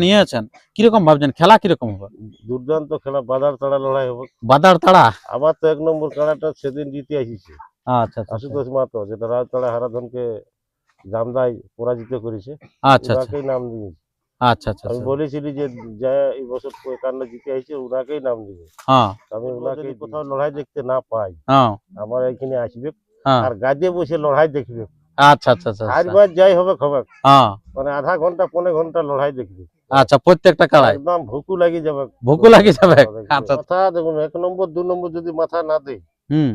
নিয়েছেন, কিরকম ভাবছেন খেলা কিরকম হবে? দুর্দান্ত খেলা, বাদার তাড়া লড়াই হবে। বাদার তাড়া। আবার তো 1 নম্বর খেলাটা সেদিন জিতে আসিছে আচ্ছা আচ্ছা আশুতোষ মাহাতো, যেটা রাজতাড়া হারাধনকে জামদাই পরাজিত করেছে। আচ্ছা আচ্ছা ওনাকেই নাম দিয়েছে। আচ্ছা আচ্ছা আমি আচ্ছা। বলেছিলি যে যা এই বছর 51 জিতে আসছে ওনাকেই নাম দিবে। হ্যাঁ আমি ওনাকে কোথাও লড়াই দেখতে না পাই, হ্যাঁ আমার এখানে আসবে হ্যাঁ। আর গাজে বসে লড়াই দেখবে। আচ্ছা আচ্ছা আচ্ছা হার আচ্ছা। বার যাই হবে খবর, হ্যাঁ। মানে আধা ঘন্টা পৌনে ঘন্টা লড়াই দেখবে। আচ্ছা প্রত্যেকটা কাড়াই একদম ভুকু লাগি যাবে। ভুকু লাগি যাবে। আচ্ছা। মাথা দেখুন, 1 নম্বর 2 নম্বর যদি মাথা না দেয় হুম।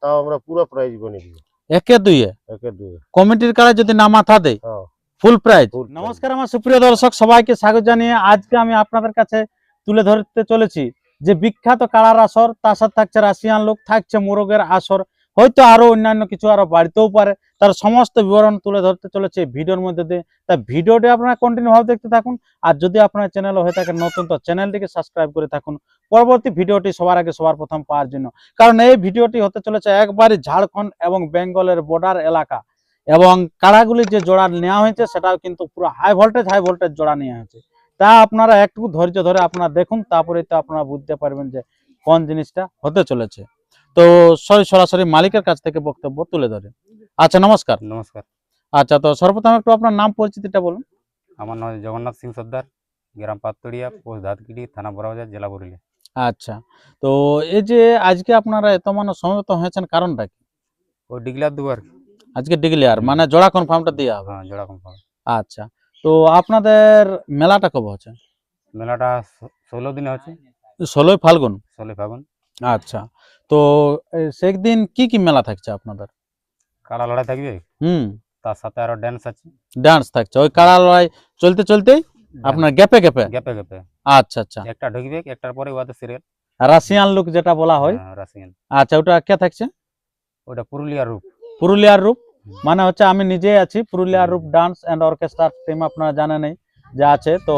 তাও আমরা পুরো প্রাইজ গনে দিব। একে দুইয়ে একে দুয়ে। কমিটির কাড়াই যদি না মাথা দেয় হ্যাঁ, ফুল প্রাইজ। full prize। নমস্কার আমার সুপ্রিয় দর্শক, সবাইকে স্বাগত জানিয়ে আজকে আমি আপনাদের কাছে তুলে ধরতে চলেছি যে বিখ্যাত কাড়ার আসর, তার সাথে থাকছে রাশিয়ান লোক, থাকছে মোরগের আসর, হয়তো আরো অন্যান্য কিছু আরো বাড়তেও পারে, তার সমস্ত বিবরণ তুলে ধরতে চলেছে এই ভিডিওর মধ্যে দিয়ে। তাই ভিডিওটি আপনারা কন্টিনিউ ভাবে দেখতে থাকুন। আর যদি আপনার চ্যানেল হয়ে থাকে নতুন, তো চ্যানেলটিকে সাবস্ক্রাইব করে থাকুন পরবর্তী ভিডিওটি সবার আগে সবার প্রথম পাওয়ার জন্য। কারণ এই ভিডিওটি হতে চলেছে একবারই ঝাড়খণ্ড এবং বেঙ্গলের বর্ডার এলাকা, এবং কাড়াগুলি যে জোড়া নেওয়া হয়েছে সেটাও কিন্তু পুরো হাই ভোল্টেজ জোড়া নেওয়া হয়েছে। তা আপনারা একটু ধৈর্য ধরে আপনারা দেখুন, তারপরে তো আপনারা বুঝতে পারবেন যে কোন জিনিসটা হতে চলেছে। তো সরাসরি মালিকের কাছ থেকে বক্তব্য তুলে ধরে। আচ্ছা নমস্কার। নমস্কার। আচ্ছা, তো সর্বপ্রথম একটু আপনার নাম পরিচিতিটা বলুন। আমার নাম জগন্নাথ সিং সর্দার, গ্রাম পাততড়িয়া, পোস্ট ধাতকিড়ি, থানা বড়বাজার, জেলা পুরুলিয়া। আচ্ছা, তো এই যে আজকে আপনারা এত মানুষ সমবেত হয়েছেন কারণটা কি? ও ডিগলার দুবার। আজকে ডিক্লেয়ার মানে জোড়া কনফার্মটা দেওয়া হবে। হ্যাঁ, জোড়া কনফার্ম। আচ্ছা, তো আপনাদের মেলাটা কবে হচ্ছে? মেলাটা 16 দিনে হচ্ছে, 16ই ফাল্গুন। 16 ফাগুন। আচ্ছা, তো সেদিন কি কি মেলা থাকছে আপনাদের? কাড়া লড়াই থাকবে, হুম। তার সাথে আরো ড্যান্স আছে। ডান্স থাকছে ওই কাড়া লড়াই চলতে চলতেই আপনার গ্যাপে গ্যাপে? গ্যাপে গ্যাপে আচ্ছা আচ্ছা। একটা ঢুকবে, একটার পরে ওদের সিরিয়াল। রাশিয়ান লুক যেটা বলা হয়। রাশিয়ান। আচ্ছা, ওটা কে থাকছে? ওটা পুরুলিয়ার রূপ। পুরুলিয়ার রূপ মানে হচ্ছে আমি নিজেই আছি পুরুলিয়ার রূপ ডান্স এন্ড অর্কেস্ট্রা টিম, আপনারা জানেনই যে আছে। তো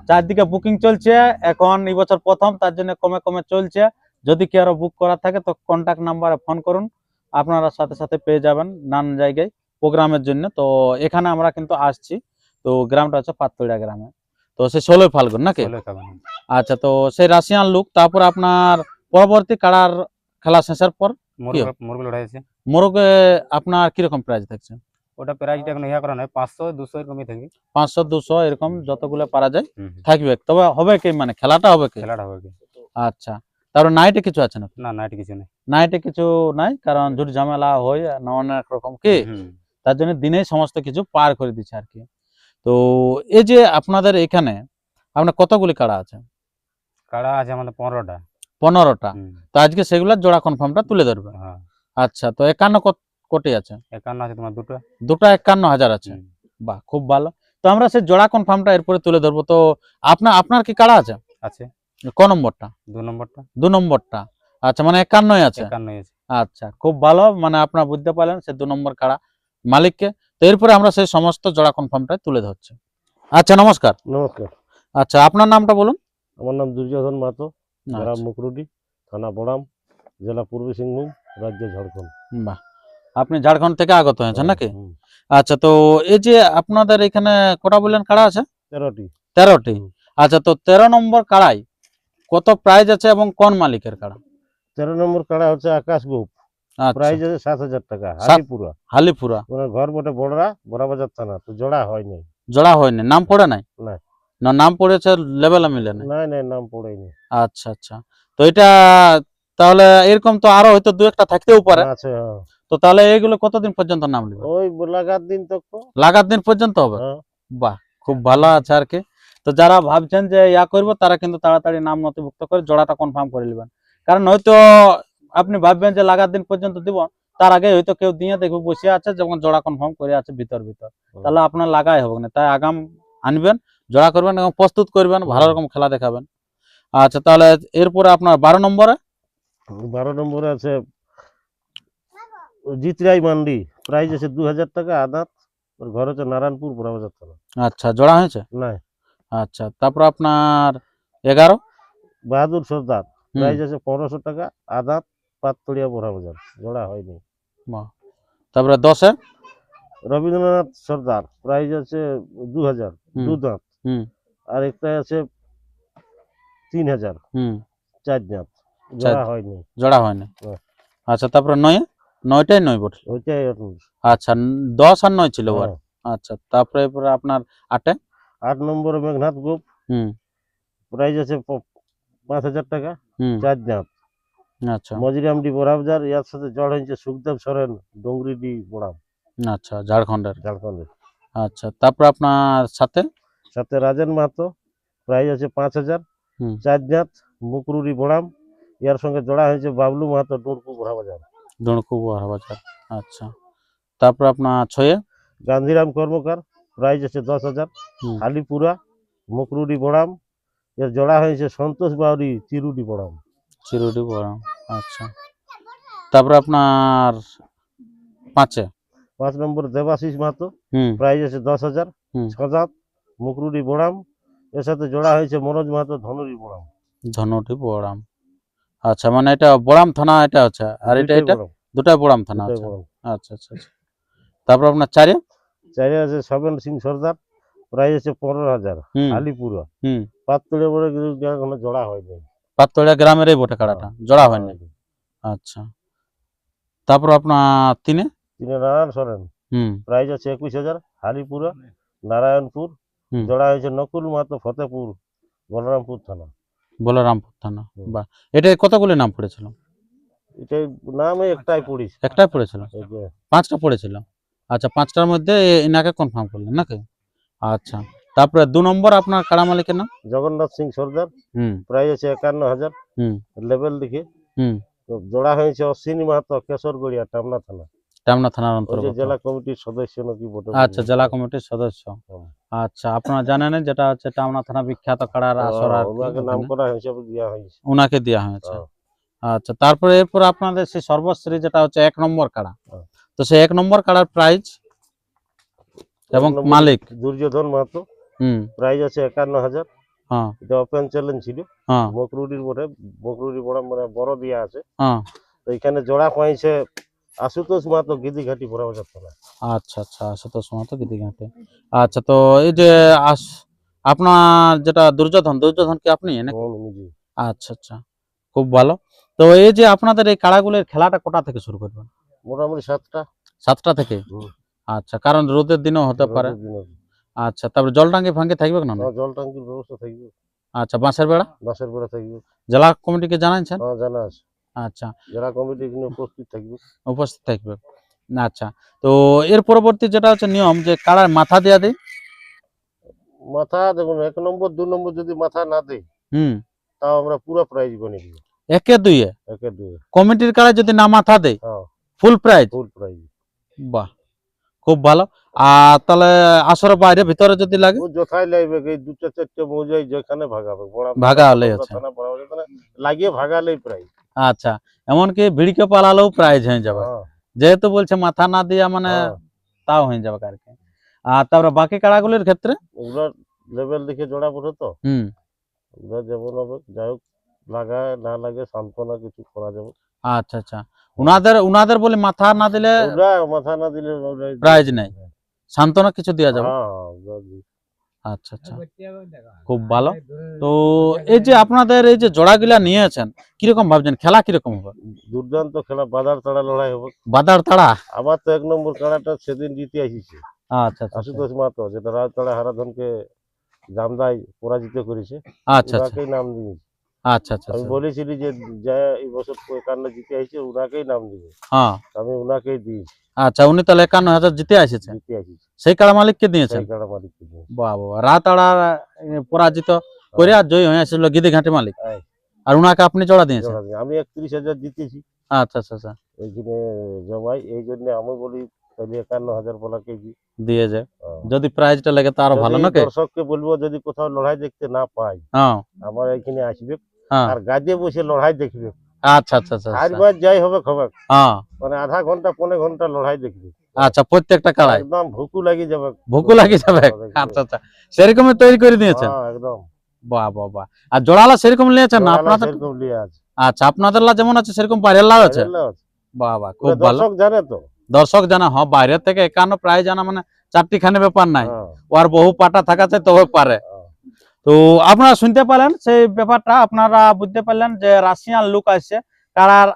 চারদিকে বুকিং চলছে এখন, এই বছর প্রথম, তার জন্য কমে কমে চলছে। যদি কেউ আরো বুক করা থাকে তো কন্ট্যাক্ট নাম্বারে ফোন করুন, আপনারা সাথে সাথে পেয়ে যাবেন নানান জায়গায় প্রোগ্রামের জন্য। তো এখানে আমরা কিন্তু আসছি, তো গ্রামটা হচ্ছে পাততড়িয়া গ্রামে। তো সে 16ই ফাল্গুন নাকি? 16 ফাগুন। আচ্ছা, তো সেই রাশিয়ান লুক, তারপর আপনার পরবর্তী কাড়ার খেলা শেষের পর মুরগ লড়াই আছে। মোরগে আপনার কিরকম প্রাইস থাকছে? ওটা প্রাইজটা এখন ইয়া করা নয়, 500 200 এরকমই থাকবে। 500 200 এরকম যতগুলো পারা যায় হুম। থাকবে। তবে হবে কি মানে খেলাটা হবে কি? খেলাটা হবে কি? আচ্ছা, তারপর নাইটে কিছু আছে না? না, নাইট কিছু নেই। নাইটে কিছু নাই, কারণ ঝুট ঝামেলা হয় না অনেক রকম কি, তার জন্য দিনেই সমস্ত কিছু পার করে দিচ্ছে আর কি। তো এই যে আপনাদের এখানে আপনার কতগুলি কাড়া আছে? কাড়া আছে আমাদের 15টা। 15টা। তো আজকে সেগুলোর জোড়া কনফার্মটা তুলে ধরবে। হ্যাঁ। আচ্ছা, তো 51 কোটি আছে? 51 আছে তোমার দুটো। দুটো 51,000 আছে। বাহ, খুব ভালো। তো আমরা সেই জোড়া কনফার্মটা এরপরে তুলে ধরবো। তো আপনার কি কাড়া আছে? আছে। ক নম্বরটা? 2 নম্বরটা। 2 নম্বরটা। আচ্ছা, মানে 51 আছে। 51 আছে। আচ্ছা, খুব ভালো, মানে আপনারা বুঝতে পারলেন সে 2 নম্বর কাড়া মালিককে। তো এরপরে আমরা সেই সমস্ত জোড়া কনফার্মটা তুলে ধরছি। আচ্ছা নমস্কার। নমস্কার। আচ্ছা, আপনার নামটা বলুন। আমার নাম দুর্যোধন মাহাতো, গ্রাম আচ্ছা, মুকরুডি, থানা বড়াম, জেলা পূর্ব সিংভূম, রাজ্য ঝাড়খণ্ড। বাহ, আপনি ঝাড়খণ্ড থেকে আগত হয়েছেন নাকি? হুম। আচ্ছা, তো এই যে আপনাদের এখানে কটা বললেন কাড়া আছে? 13টি। 13টি। আচ্ছা, তো 13 নম্বর কাড়াই কত প্রাইজ আছে এবং কোন মালিকের কাড়া? 13 নম্বর কাড়া হচ্ছে আকাশ গোপ, আচ্ছা, প্রাইস আছে 7,000 টাকা, হালিপুরা। হালিপুরা। ওনার ঘর বটে বড়রা, বড়াবাজার থানা, তো জোড়া হয়নি। জোড়া হয়নি, নাম পড়ে নাই? না। না, নাম পড়েছে লেভেলে মিলে নাই? নাই নাই, নাম পড়েনি। আচ্ছা আচ্ছা, তো এটা তাহলে এরকম তো আরো হয়তো দু একটা থাকতেও পারে। আছে, হ্যাঁ। তো তাহলে এগুলো কতদিন পর্যন্ত নাম নেবে? ওই লাগার দিন তো। লাগার দিন পর্যন্ত হবে? হ্যাঁ। বাহ, খুব ভালো আছে আর কি। তো যারা ভাবছেন যে ইয়া করবো তারা কিন্তু তাড়াতাড়ি নাম নথিভুক্ত করে জোড়াটা কনফার্ম করে নেবেন। কারণ হয়তো আপনি ভাববেন যে লাগার দিন পর্যন্ত দিব, তার আগে হয়তো কেউ দিয়ে দেখবে বসে আছে যখন জোড়া কনফার্ম করে আছে ভিতর, তাহলে আপনার লাগাই হবে না। তাই আগাম আনবেন, জোড়া করবেন এবং প্রস্তুত করবেন, ভালো রকম খেলা দেখাবেন। আচ্ছা, তাহলে এরপরে আপনার 12 নম্বরে? 12 নম্বরে আছে জিতরাই মান্ডি, প্রাইস আছে 2,000 টাকা, আদাত। ওর ঘর হচ্ছে নারায়ণপুর, বড়াবাজার থানা। আচ্ছা, জোড়া হয়েছে? না। আচ্ছা, তারপর আপনার 11? বাহাদুর সর্দার, প্রাইস আছে 1500 টাকা, আদাত, পাততড়িয়া, বড়াবাজার, জোড়া হয়নি। তারপরে 10-এ? রবীন্দ্রনাথ সর্দার, প্রাইস আছে 2,000, 2 দাঁত, আর একটা আছে 3000 হুম, 4 দাঁত, জোড়া চার- হয়নি। জোড়া হয় না। হ্যাঁ। আচ্ছা, তারপরে 9 9টাই 9 বটে। ওইটাই এখন। আচ্ছা, 10 আর 9 ছিল ওর। হ্যাঁ। আচ্ছা, তারপরে এরপরে আপনার 8 8 নম্বরে মেঘনাথ গোপ, হুম, প্রাইস আছে 5000 টাকা, হুম, 4 দাঁত। আচ্ছা, মজিরামডি বড়াবাজার, এর সাথে জড় হয়েছে সুখদেব সরেন, ডোংরিডি বড়াম, আচ্ছা, ঝাড়খণ্ডের। ঝাড়খণ্ডের। আচ্ছা, তারপর আপনার সাথে সাথে রাজেন মাহাতো, প্রাইস আছে 5000, হুম, 4 দাঁত, মুকরুরি বড়াম। এর সঙ্গে জোড়া হয়েছে বাবলু মাহাতো, ডোরকু বড়াবাজার। দড়কু বাজার। আচ্ছা, তারপর আপনার 6 গান্ধীরাম কর্মকার, প্রাইস আছে 10,000, হুম, হালিপুরা, মুকরুডি বড়াম। এর জোড়া হয়েছে সন্তোষ বাউরি, চিরুডি বড়াম। চিরুডি বড়। আচ্ছা, তারপর আপনার 5 5 নম্বর দেবাশিস মাহাতো, হুম, প্রাইস আছে 10,000, হুম, 6 দাঁত, মুকরুডি বড়াম। এর সাথে জোড়া হয়েছে মনোজ মাহাতো, ধনুরি বড়াম। ধনুটি বড়াম। আচ্ছা, মানে এটা বড়াম থানা এটা আছে, আর এটা দুইটাই এটা বড়াম, দুটাই বড়াম থানা দুইটাই আছে। বড়াম। আচ্ছা, আচ্ছা, আচ্ছা। তারপর আপনার 4 চারে আছে সবেন সিং সর্দার, প্রাইস আছে 15,000, হুম, হালিপুরা। হুম, পাততলে বলে কিন্তু কোনো জোড়া হয়নি। পাততড়িয়া গ্রামের এই বটে কাড়াটা, জোড়া হয়নি। আচ্ছা, তারপর আপনার 3 তিনি নারায়ণ সরেন, হুম, প্রাইস আছে 21,000, হালিপুরা, নারায়ণপুর। হুম, জোড়া হয়েছে নকুল মাহাতো, ফতেপুর, বলরামপুর থানা। বলরামপুর থানা। হুম। বাহ, এটা কতগুলি নাম পড়েছিল? এটাই নামে একটাই পড়িস। একটাই পড়েছিল, এই যে 5টা পড়েছিল। আচ্ছা, 5টার মধ্যে এনাকে কনফার্ম করলেন নাকি? আচ্ছা, তারপরে 2 নম্বর আপনার কাড়া মালিকের নাম? জগন্নাথ সিং সর্দার, হুম, প্রাইস আছে 51,000, হুম, লেভেল লিখে। হুম, তো জোড়া হয়েছে অশ্বিনী মাহাতো, কেশরগড়িয়া, টামনা থানা। টামনা থানার ওই যে অন্তর্গত। জেলা কমিটির সদস্য নাকি বটে। আচ্ছা, জেলা কমিটির সদস্য। হুম। আচ্ছা, আপনারা জানেন যেটা হচ্ছে টামনা থানা বিখ্যাত কাড়ার আসর আর কি, ওনাকে নাম ওখানে করা হিসাবে দেওয়া হয়েছে। উনাকে দেওয়া হয়েছে। হ্যাঁ। আচ্ছা, তারপরে এরপর আপনাদের সেই সর্বশ্রী যেটা হচ্ছে 1 নম্বর কাড়া, হ্যাঁ। তো সেই 1 নম্বর কাড়ার প্রাইস এবং এক নম্বর মালিক? দুর্যোধন মাহাতো, হুম, প্রাইস আছে 51,000। হ্যাঁ, এটা ওপেন চ্যালেঞ্জ ছিল, হ্যাঁ, মকরুডির বটে। মকরুডি বড় মানে বড় দিয়া আছে। হ্যাঁ। তো এখানে জোড়া পাইছে আশুতোষ মাহাতো, গিদিঘাটি বড়বাজার থানা। আচ্ছা, আচ্ছা, সেটা সময় তো গিদিঘাটে। আচ্ছা, তো এই যে আপনার যেটা দুর্যোধন কি আপনি নাকি? আমি নিজে। আচ্ছা, আচ্ছা, খুব ভালো। তো এই যে আপনাদের এই কাড়াগুলোর খেলাটা কোটা থেকে শুরু করবেন? মোটামুটি 7টা। 7টা থেকে? হুম। আচ্ছা, কারণ রোদের দিনেও হতে পারে। রোদের দিনে। আচ্ছা, তারপরে জল টাঙ্কি ফাঙ্কি থাকবে না? জল টাঙ্কির ব্যবস্থা থাকবে, আচ্ছা, বাঁশের বেড়া বাসের বেড়া থাকবে। জেলা কমিটিকে জানাইছেন? জানা আছে। আচ্ছা, জেলা কমিটি এখানে উপস্থিত থাকবে। উপস্থিত থাকবে। আচ্ছা, তো এর পরবর্তী যেটা হচ্ছে নিয়ম যে কাড়ার মাথা দেয়া দেয়। মাথা দেখুন, 1 নম্বর 2 নম্বর যদি মাথা না দেয়, হুম, তাও আমরা পুরো প্রাইজ গণে দিব। 1 2 একে দুয়ে। কমিটির কাড়ায় যদি না মাথা দেয়, হ্যাঁ, ফুল প্রাইজ। Full prize. বাহ, খুব ভালো। আর তাহলে আসরের বাইরে ভিতরে যদি লাগে? ও যথাই লাগবে, এই 2টা 4টে মৌজাই যেখানে ভাগাবে, বড় ভাগা হলেই আছে। থানা বড় থানা লাগিয়ে ভাগালেই প্রাইজ। আচ্ছা, এমনকি ভিড়কে পালালেও প্রাইজ হয়ে যাবে, হ্যাঁ, যেহেতু বলছে মাথা না দিয়া মানে হ্যাঁ। তাও হয়ে যাবে আর কি। আর তারপরে বাকি কাড়াগুলির ক্ষেত্রে? ওগুলোর লেভেল দেখে জোড়া পড়ে তো, হুম, ওগুলো যেমন হবে, যাই হোক, লাগায় না লাগে সান্ত্বনা কিছু করা যাবে। আচ্ছা, আচ্ছা, উনাদের বলে মাথা না দিলে ওরা মাথা না দিলে প্রাইজ নেই, সান্ত্বনা কিছু দেওয়া যাবে? হ্যাঁ, ওগুলো দিই। আচ্ছা, আচ্ছা, খুব ভালো। তো এই যে আপনাদের এই যে জোড়াগুলা নিয়েছেন, কিরকম ভাবছেন খেলা কিরকম হবে? দুর্দান্ত খেলা, বাদার তাড়া লড়াই হবে। বাদার তাড়া? আমার তো 1 নম্বর খেলাটা সেদিন জিতে আসিছে আচ্ছা, আচ্ছা, আশুতোষ মাহাতো, যেটা রাজতাড়া হারাধনকে জামদাই পরাজিত করেছে। আচ্ছা, আচ্ছা, ওনাকেই নাম দিয়েছে। আচ্ছা, আচ্ছা, আমি আচ্ছা, বলেছিলি যে যা এই বছর 51 জিতে আসছে, ওনাকেই নাম দিবে। হ্যাঁ, আমি ওনাকেই দিয়েছি, আচ্ছা, উনি তাহলে 51,000 জিতে এসেছেন, জিতে আসিছে। সেই কাড়া মালিককে দিয়েছেন? সেই কাড়া মালিককে দিয়েছি। বাহ, বাহ, রাতাড়া পরাজিত করে আর জয় হয়ে আসছিল গিদিঘাটি মালিক, হ্যাঁ, আর উনাকে আপনি জোড়া দিয়েছেন? জোড়া দিয়ে। আমি 31,000 জিতেছি আচ্ছা, আচ্ছা, আচ্ছা, এইখানে জমাই। এই জন্য আমি বলি তাহলে 51,000 বলা কেজি। দিয়ে যায়, যদি প্রাইজটা লাগে তো আরো ভালো যদি নাকি? দর্শককে বলবো যদি কোথাও লড়াই দেখতে না পাই, হ্যাঁ, আমার এখানে আসবে হ্যাঁ, আর গাজে বসে লড়াই দেখবে। আচ্ছা, আচ্ছা, আচ্ছা, আচ্ছা, আজবার যাই হবে খবর, হ্যাঁ, মানে আধা ঘন্টা 15 ঘন্টা লড়াই দেখবে। আচ্ছা, প্রত্যেকটা কাড়াই একদম ভুকু লাগি যাবে। ভুকু লাগে যাবে? আচ্ছা, আচ্ছা, সেরকমই তৈরি করে দিয়েছেন? হ্যাঁ, একদম। বাহ, বাহ, বাহ। আর জোড়ালা সেরকম নিয়েছেন না জোড়ালা আপনাদের? সেরকম লিয়ে আছে। আচ্ছা, আপনাদের লা যেমন আছে সেরকম বাইরের লাও আছে? বাইরের লাও আছে। বাহ, বাহ, খুব ওরা ভালো। দর্শক জানে তো। দর্শক জানা, হ্যাঁ, বাইরে থেকে 51 প্রাইজ জানা মানে চারটি খানে ব্যাপার নাই, হ্যাঁ, ওর বহু পাটা থাকা চাই তবে পারে। হ্যাঁ। তো আপনারা শুনতে পেলেন সেই ব্যাপারটা, আপনারা বুঝতে পারলেন যে রাশিয়ান লোক আসছে কারার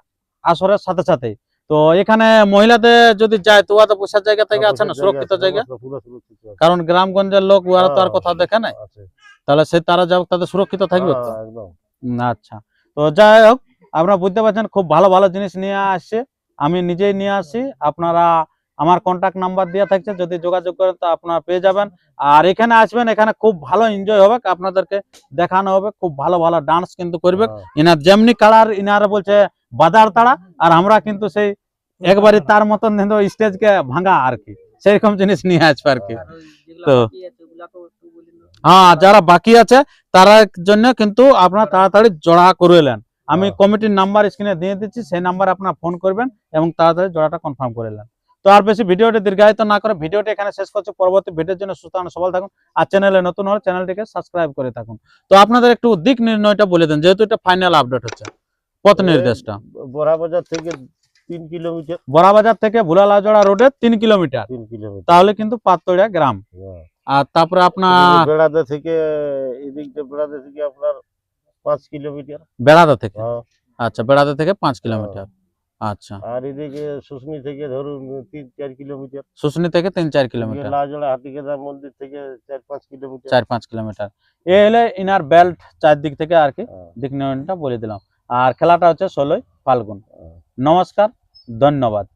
আসরের সাথে সাথে। তো এখানে মহিলাদের যদি যায় তো ওরা বসার জায়গা থেকে আছে না, সুরক্ষিত জায়গা, পুরো সুরক্ষিত আছে। কারণ গ্রামগঞ্জের লোক ওরা তো আর হ্যাঁ, কথা দেখে নাই, আছে। তাহলে সে তারা যাও তাদের সুরক্ষিত থাকবে তো। হ্যাঁ, একদম। আচ্ছা, তো যাই হোক, আপনারা বুঝতে পারছেন খুব ভালো ভালো জিনিস নিয়ে আসছে, আমি নিজেই নিয়ে আসি। আপনারা আমার কন্টাক্ট নাম্বার দেওয়া থাকছে, যদি যোগাযোগ করেন তো আপনারা পেয়ে যাবেন। আর এখানে আসবেন, এখানে খুব ভালো এনজয় হবে, আপনাদেরকে দেখানো হবে, খুব ভালো ভালো ডান্স কিন্তু করবে। হ্যাঁ। ইনার যেমনি কালার ইনারা বলছে বাজার তাড়া, আর আমরা কিন্তু সেই একবারে তার মতন স্টেজকে ভাঙা আর কি, সেরকম জিনিস নিয়ে আসবে আর কি। তো হ্যাঁ, যারা বাকি আছে তার জন্য কিন্তু আপনারা তাড়াতাড়ি জোড়া করে নেন। আমি হ্যাঁ। কমিটির নাম্বার স্ক্রিনে দিয়ে দিচ্ছি, সেই নাম্বারে আপনারা ফোন করবেন এবং তাড়াতাড়ি জোড়াটা কনফার্ম করে নেন। তো আর বেশি ভিডিওটি দীর্ঘায়িত না করে ভিডিওটি এখানে শেষ করছি। পরবর্তী ভিডিওর জন্য সুস্থ থাকুন, সবল থাকুন, আর চ্যানেলে নতুন হলে চ্যানেলটিকে সাবস্ক্রাইব করে থাকুন। তো আপনাদের একটু দিক নির্ণয়টা বলে দেন, যেহেতু এটা ফাইনাল আপডেট হচ্ছে, পথ নির্দেশটা। বড়া বাজার থেকে 3 কিলোমিটার। বড়াবাজার থেকে ভুলালাজোড়া রোডে 3 কিলোমিটার, 3 কিলোমিটার। তাহলে কিন্তু পাততড়িয়া গ্রাম। হ্যাঁ। আর তারপরে আপনার বেড়াদা থেকে এদিকটা বেড়াদা থেকে আপনার 5 কিলোমিটার। বেড়াদা থেকে, হ্যাঁ। আচ্ছা, বেড়াদা থেকে 5 কিলোমিটার। আচ্ছা, আর এদিকে শুশনি থেকে ধরুন 3-4 কিলোমিটার। শুশনি থেকে 3-4 কিলোমিটার, লাজোড়া হাতিকেদার মন্দির থেকে 4-5 কিলোমিটার। 4-5 কিলোমিটার। এ হলে ইনার বেল্ট চারদিক থেকে আর কি হ্যাঁ। দিক নির্ণয়টা বলে দিলাম। আর খেলাটা হচ্ছে 16 ফাল্গুন। হ্যাঁ। নমস্কার, ধন্যবাদ।